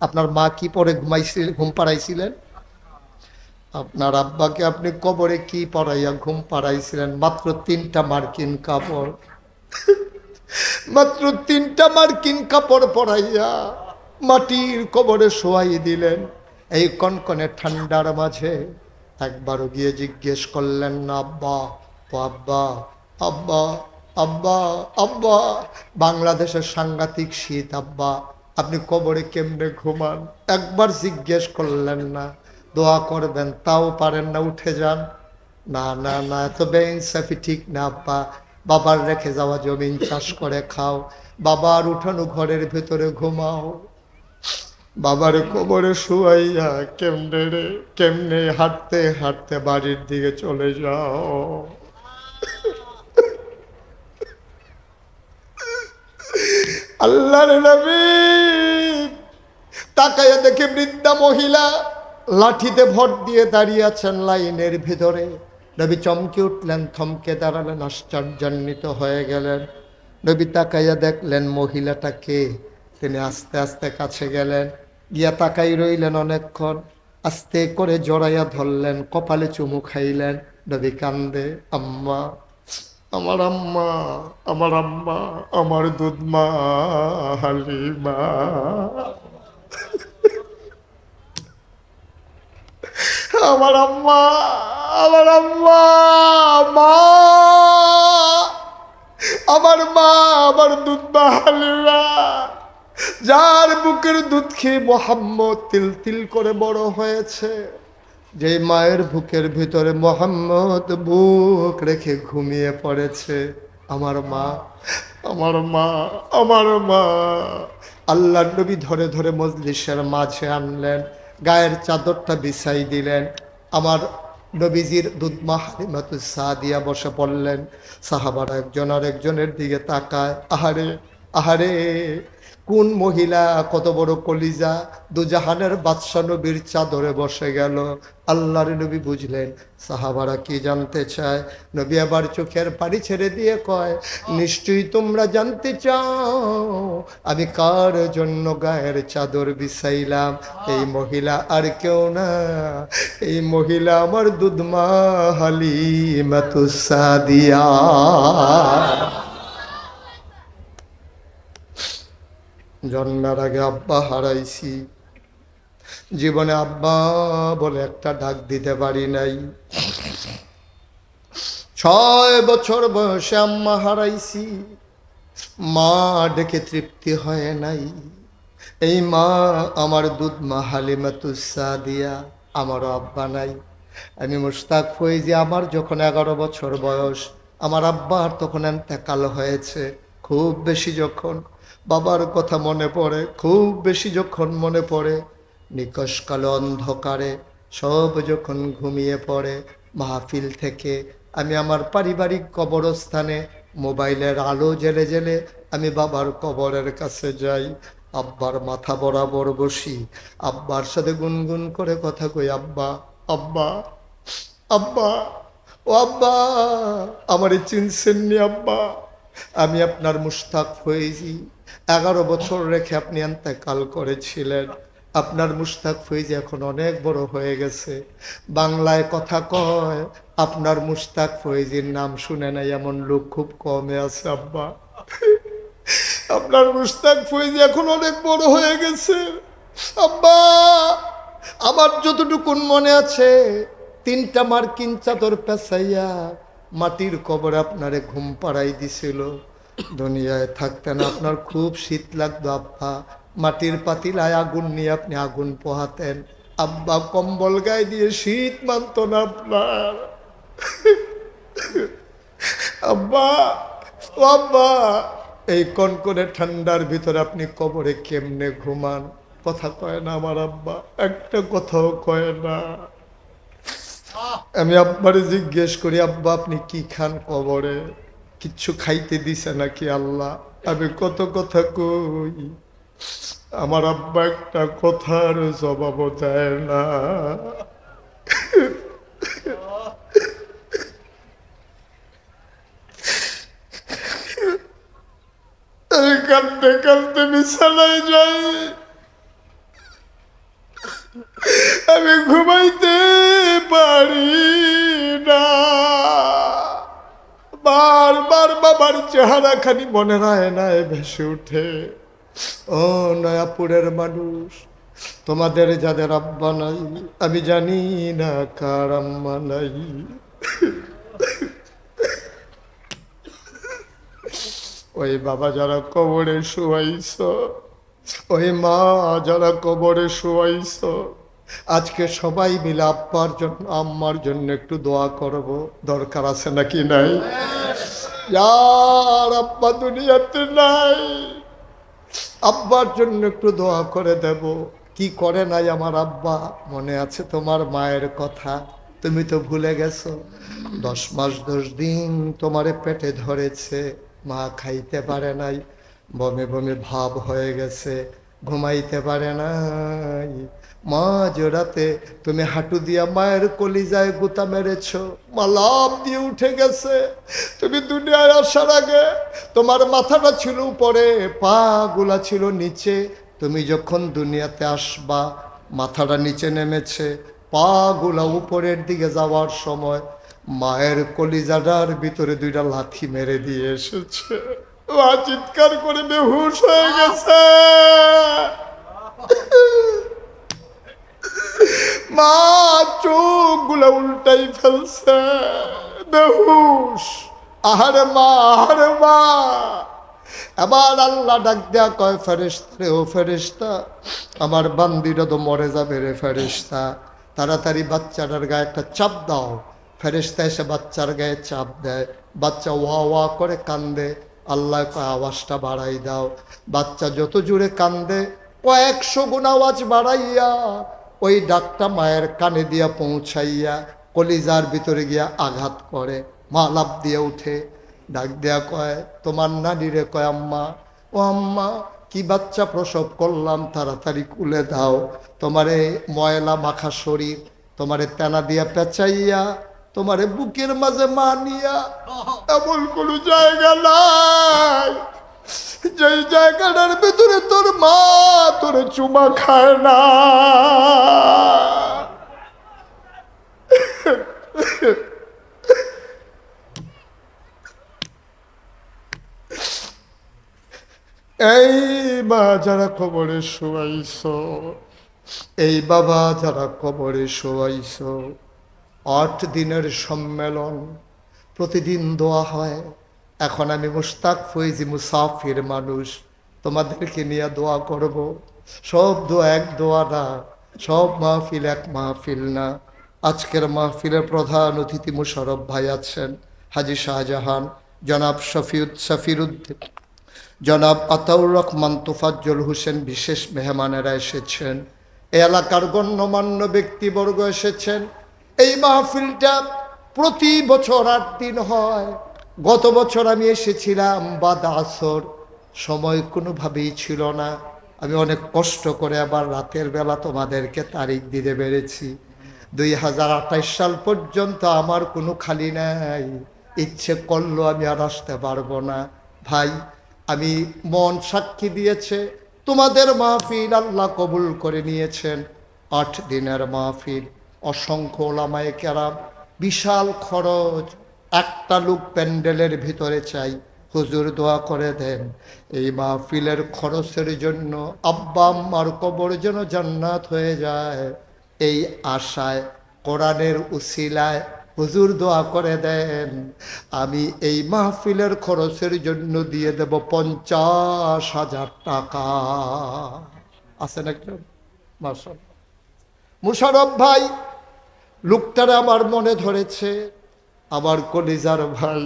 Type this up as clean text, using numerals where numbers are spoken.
আপনার মা কি পরে ঘুম পাড়াইছিলেন? আপনার আব্বাকে আপনি কবরে কি পড়াইয়া ঘুম পাড়াইছিলেন? মাত্র 3টা মার্কিন কাপড়, মাত্র 3টা মার্কিন কাপড় পরাইয়া মাটির কবরে শোয়াই দিলেন। এই কনকনে ঠান্ডার মাঝে একবারও গিয়ে জিজ্ঞেস করলেন না, আব্বা ও আব্বা, আব্বা, আব্বা, আব্বা, বাংলাদেশের সাংঘাতিক শীত, আব্বা আপনি কবরে কেমনে ঘুমান? একবার জিজ্ঞেস করলেন না? দোয়া করবেন তাও পারেন না, উঠে যান। না না না, এত বেইনসাফি ঠিক না আব্বা। বাবার রেখে যাওয়া জমিন চাষ করে খাও, বাবার উঠানো ঘরের ভেতরে ঘুমাও, বাবার কবরে শুয়াইয়া কেমনে রে কেমনে হাঁটতে হাঁটতে বাড়ির দিকে চলে যাও। আল্লাহর নবী তাকায়া দেখে বৃদ্ধা মহিলা লাঠিতে ভর দিয়ে দাঁড়িয়ে আছেন লাইনের ভিতরে। নবী চমকে উঠলেন, থমকে দাঁড়ালেন, আশ্চর্যান্বিত হয়ে গেলেন। নবী তাকাইয়া দেখলেন মহিলাটা কে। তিনি আস্তে আস্তে কাছে গেলেন, গিয়া তাকাই রইলেন অনেকক্ষণ। আস্তে করে জড়াইয়া ধরলেন, কপালে চুমু খাইলেন। নবী কান্দে, আম্মা, আমার আম্মা, আমার আম্মা, আমার দুধমা হালিমা, আমার আম্মা, আমার আম্মা, মা, আমার মা, আমার দুধমা হালিমা, যার বুকের দুধ খেয়ে মোহাম্মদ তিল তিল করে বড় হয়েছে, যে মায়ের বুকের ভিতরে মোহাম্মদ বুক রেখে ঘুমিয়ে পড়েছে, আমার মা, আমার মা, আমার মা। আল্লাহ নবী ধরে ধরে মজলিসের মাঝে আনলেন, গায়ের চাদরটা বিছাই দিলেন। আমার নবীজির দুধমা হালিমাতুস সাদিয়া বসে পড়লেন। সাহাবারা একজন আর একজনের দিকে তাকায়, আহারে, আহারে, কোন মহিলা কত বড় কলিজা, দুজাহানের বাদশা নবীর চাদরে বসে গেল। আল্লাহর নবী বুঝলেন সাহাবারা কি জানতে চায়। নবী আবার চোখের পানি ছেড়ে দিয়ে কয়, নিশ্চয়ই তোমরা জানতে চাও আমি কার জন্য গায়ের চাদর বিছাইলাম। এই মহিলা আর কেউ না, এই মহিলা আমার দুধমা হালিমাতুস সাদিয়া। জন্মের আগে আব্বা হারাইছি, জীবনে আব্বা বলে একটা ডাক দিতে পারি নাই। 6 বছর বয়সে আম্মা হারাইছি, মা ডেকে তৃপ্তি হয় নাই। এই মা আমার দুধমা হালিমাতুস সাদিয়া, আমারও আব্বা নাই। আমি মুশতাক ফৈজি, আমার যখন 11 বছর বয়স, আমার আব্বার তখন এন্তেকাল হয়েছে। খুব বেশি যখন বাবার কথা মনে পড়ে, খুব বেশি যখন মনে পড়ে, নিকষ কালো অন্ধকারে সব যখন ঘুমিয়ে পড়ে, মাহফিল থেকে আমি আমার পারিবারিক কবরস্থানে মোবাইলের আলো জেলে জেলে আমি বাবার কবরের কাছে যাই। আব্বার মাথা বরাবর বসি, আব্বার সাথে গুনগুন করে কথা কই, আব্বা, আব্বা, আব্বা, ও আব্বা, আমারে চিনছেননি আব্বা? আমি আপনার মুশতাক ফৈজি, 11 বছর রেখে আপনি এন্তেকাল করেছিলেন। আপনার মুশতাক ফৈজি এখন অনেক বড় হয়ে গেছে, বাংলায় কথা কয়। আপনার মুশতাক ফৈজির নাম শুনে নাই এমন লোক খুব কমে আছে আব্বা। আপনার মুশতাক ফৈজি এখন অনেক বড় হয়ে গেছে আব্বা। আমার যতটুকুন মনে আছে, 3টা মার্কিন চাদর পেঁচাইয়া মাটির কবরে আপনারে ঘুম পাড়াই দিছিল। দুনিয়ায় থাকতেন আপনার খুব শীত লাগতো আব্বা, মাটির পাতিলায় আগুন নিয়ে আপনি আগুন পোহাতেন আব্বা, কম্বল গায়ে দিয়ে শীত মানত না আপনার আব্বা, ও আব্বা। এই কনকনে ঠান্ডার ভিতরে আপনি কবরে কেমনে ঘুমান? কথা কয় না আমার আব্বা, একটা কথাও কয় না। আমি আব্বারে জিজ্ঞেস করি, আব্বা আপনি কি খান কবরে? কিচ্ছু খাইতে দিছে নাকি আল্লাহ? আমি কত কথা কই, আমার আব্বা একটা কথার জবাবও দেয় না। আমি কাঁদতে কাঁদতে বিছানায় যাই, আমি ঘুমাইতে পারি না। বারবার বাবার চেহারা খানি মনে হয় না ভেসে উঠে। ও নয়াপুরের মানুষ, তোমাদের যাদের আব্বা নাই, আমি জানি না কার আম্মা নাই। ওই বাবা যারা কবরে শুয়াইছ, ওই মা যারা কবরে শুয়াইছ, আজকে সবাই মিলে আব্বার জন্য আম্মার জন্য একটু দোয়া করব, দরকার আছে নাকি নাই? যার আব্বা দুনিয়াতে নাই, আব্বার জন্য একটু দোয়া করে দেব। কি করে নাই আমার আব্বা? মনে আছে তোমার মায়ের কথা? তুমি তো ভুলে গেছো। 10 মাস 10 দিন তোমারে পেটে ধরেছে, মা খাইতে পারে নাই, বমি বমি ভাব হয়ে গেছে, ঘুমাইতে পারে নাই। মা জোড়াতে তুমি হাঁটু দিয়া মায়ের কলিজায় গুতা মেরেছ, মা লাফ দিয়ে উঠে গেছে। তুমি দুনিয়ায় আসার আগে তোমার মাথাটা ছিল উপরে, পা গুলা ছিল নিচে। তুমি যখন দুনিয়াতে আসবা, মাথাটা নিচে নেমেছে, পা গুলা উপরের দিকে যাওয়ার সময় মায়ের কলিজাটার ভিতরে 2টা লাথি মেরে দিয়ে এসেছে। মা চিৎকার করে বেহুশ হয়ে গেছে। মা চোখ গুলা উল্টাই ফেলছে, বেহুশ। আহারে মা, আহারে মা। এবার আল্লাহ ডাক দেয়া কয়, ফেরেশতা রে, ও ফেরেশতা, আমার বান্দিটা তো মরে যাবে রে ফেরেশতা, তাড়াতাড়ি বাচ্চাটার গায়ে একটা চাপ দাও। ফেরেশতা এসে বাচ্চার গায়ে চাপ দেয়, বাচ্চা ওয়া ওয়া করে কান্দে। আল্লাহ কয়, আওয়াজটা বাড়াই দাও। বাচ্চা যত জোরে কান্দে, 100 গুণ আওয়াজ বাড়াইয়া ওই ডাকটা মায়ের কানে দিয়া পৌঁছাইয়া কলিজার ভিতরে গিয়া আঘাত করে। মা লাফ দিয়ে উঠে, ডাক দেয়া কয়, তোমার নানিরে কয়, আম্মা, ও আম্মা, কি বাচ্চা প্রসব করলাম, তাড়াতাড়ি কুলে দাও। তোমারে ময়লা মাখা শরীর, তোমারে তেনা দিয়া পেঁচাইয়া তোমারে বুকের মাঝে মা নিয়া, এমন কোনো জায়গা নাই যেই জায়গাটার ভিতরে তোর মা তোরে চুমা খায় না। এই মা যারা কবরে শোয়াইছ, এই বাবা যারা কবরে শোয়াইছ, 8 দিনের সম্মেলন, প্রতিদিন দোয়া হয়। এখন আমি মুশতাক ফৈজি মুসাফির মানুষ, তোমাদেরকে নিয়ে দোয়া করব। সব দোয়া এক দোয়া না, সব মাহফিল এক মাহফিল না। আজকের মাহফিলের প্রধান অতিথি মুশারফ ভাই আছেন, হাজী শাহজাহান, জনাব শফিরুদ্দিন, জনাব আতাউর রহমান, তোফাজ্জল হোসেন বিশেষ মেহমানেরা এসেছেন। এই এলাকার গণ্যমান্য ব্যক্তিবর্গ এসেছেন। এই মাহফিলটা প্রতি বছর 8 দিন হয়। গত বছর আমি এসেছিলাম বাদ আসর, সময় কোনোভাবেই ছিল না। আমি অনেক কষ্ট করে আবার রাতের বেলা তোমাদেরকে তারিখ দিতে পেরেছি। 2028 সাল পর্যন্ত আমার কোনো খালি নাই। ইচ্ছে করলো আমি আর আসতে পারবো না। ভাই, আমি মন সাক্ষী দিয়েছে, তোমাদের মাহফিল আল্লাহ কবুল করে নিয়েছেন। 8 দিনের মাহফিল, অসংখ্য ওলামায়ে কেরাম, বিশাল খরচ। একটা লোক প্যান্ডেলের ভিতরে চাই, হুজুর দোয়া করে দেন এই মাহফিলের খরচের জন্য আব্বা আম্মার কবর যেন জান্নাত হয়ে যায়। এই আশায়, কোরআনের উসিলায় হুজুর দোয়া করে দেন, আমি এই মাহফিলের খরচের জন্য দিয়ে দেব 50,000 টাকা। আছেন একজন? মাশাআল্লাহ। মুশারফ ভাই, লোকটারে আমার মনে ধরেছে, আমার কলিজার ভাই।